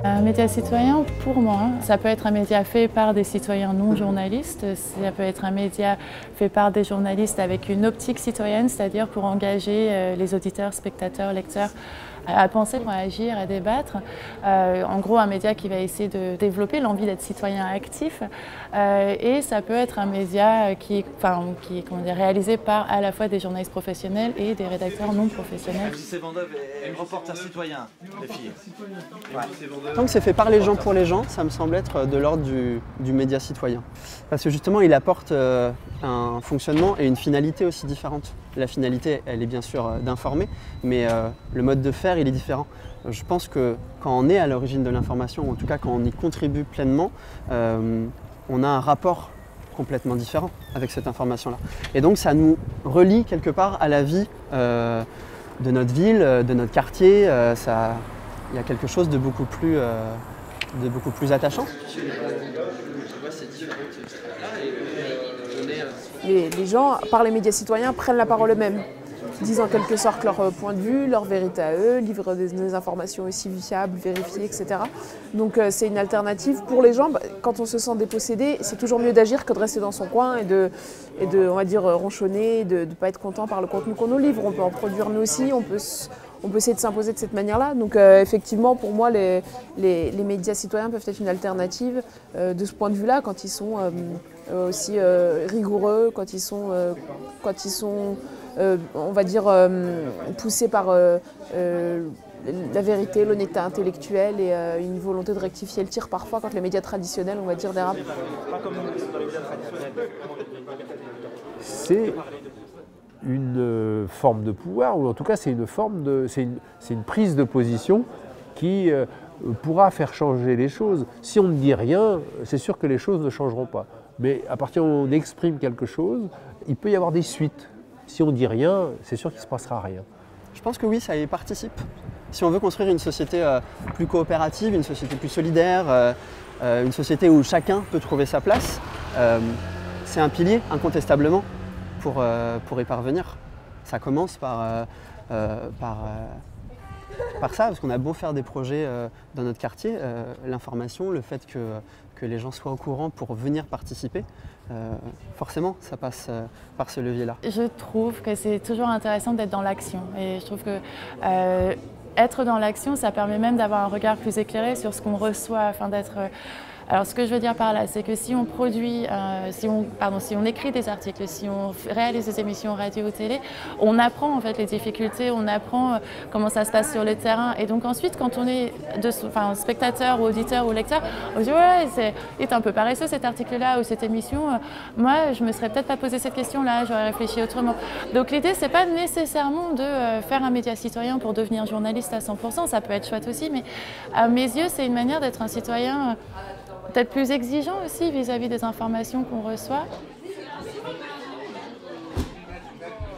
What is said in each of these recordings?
Un média citoyen, pour moi, ça peut être un média fait par des citoyens non journalistes, ça peut être un média fait par des journalistes avec une optique citoyenne, c'est-à-dire pour engager les auditeurs, spectateurs, lecteurs à penser, à agir, à débattre. En gros, un média qui va essayer de développer l'envie d'être citoyen actif. Et ça peut être un média qui est réalisé par à la fois des journalistes professionnels et des rédacteurs non professionnels. C'est Vendôme et reporter citoyen, les filles. Ouais. Tant que c'est fait par les gens pour les gens, ça me semble être de l'ordre du média citoyen. Parce que justement, il apporte un fonctionnement et une finalité aussi différente. La finalité, elle est bien sûr d'informer, mais le mode de faire, il est différent. Je pense que quand on est à l'origine de l'information, ou en tout cas quand on y contribue pleinement, on a un rapport complètement différent avec cette information-là. Et donc ça nous relie quelque part à la vie de notre ville, de notre quartier. Il y a quelque chose de beaucoup plus attachant. Les gens, par les médias citoyens, prennent la parole eux-mêmes, disent en quelque sorte leur point de vue, leur vérité à eux, livrent des informations aussi fiables, vérifiées, etc. Donc c'est une alternative pour les gens. Quand on se sent dépossédé, c'est toujours mieux d'agir que de rester dans son coin et de on va dire, ronchonner, de ne pas être content par le contenu qu'on nous livre. On peut en produire nous aussi, on peut essayer de s'imposer de cette manière-là. Donc effectivement, pour moi, les médias citoyens peuvent être une alternative de ce point de vue-là, quand ils sont aussi rigoureux, quand ils sont on va dire, poussés par la vérité, l'honnêteté intellectuelle et une volonté de rectifier le tir parfois quand les médias traditionnels, on va dire, dérapent. C'est une forme de pouvoir, ou en tout cas c'est une prise de position qui pourra faire changer les choses. Si on ne dit rien, c'est sûr que les choses ne changeront pas. Mais à partir du moment où on exprime quelque chose, il peut y avoir des suites. Si on ne dit rien, c'est sûr qu'il ne se passera rien. Je pense que oui, ça y participe. Si on veut construire une société plus coopérative, une société plus solidaire, une société où chacun peut trouver sa place, c'est un pilier, incontestablement, pour y parvenir. Ça commence par ça, parce qu'on a beau faire des projets dans notre quartier, l'information, le fait que les gens soient au courant pour venir participer, forcément, ça passe par ce levier-là. Je trouve que c'est toujours intéressant d'être dans l'action. Et je trouve que être dans l'action, ça permet même d'avoir un regard plus éclairé sur ce qu'on reçoit, afin d'être... Alors ce que je veux dire par là, c'est que si on produit, si on écrit des articles, si on réalise des émissions radio ou télé, on apprend en fait les difficultés, on apprend comment ça se passe sur le terrain. Et donc ensuite, quand on est spectateur ou auditeur ou lecteur, on se dit ouais, il est un peu paresseux cet article-là ou cette émission. Moi, je me serais peut-être pas posé cette question-là, j'aurais réfléchi autrement. Donc l'idée, c'est pas nécessairement de faire un média citoyen pour devenir journaliste à 100%, ça peut être chouette aussi, mais à mes yeux, c'est une manière d'être un citoyen peut-être plus exigeant aussi vis-à-vis des informations qu'on reçoit.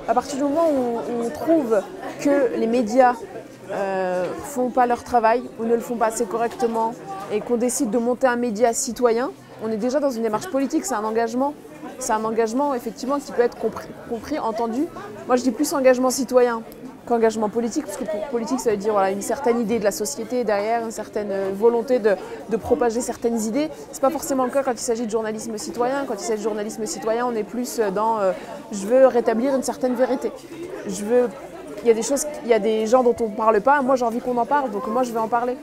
À partir du moment où on trouve que les médias font pas leur travail ou ne le font pas assez correctement et qu'on décide de monter un média citoyen, on est déjà dans une démarche politique, c'est un engagement. C'est un engagement effectivement qui peut être compris, entendu. Moi je dis plus engagement citoyen qu'engagement politique, parce que pour politique ça veut dire voilà, une certaine idée de la société derrière, une certaine volonté de propager certaines idées. C'est pas forcément le cas quand il s'agit de journalisme citoyen. Quand il s'agit de journalisme citoyen, on est plus dans je veux rétablir une certaine vérité. Il y a des gens dont on ne parle pas, moi j'ai envie qu'on en parle, donc moi je vais en parler.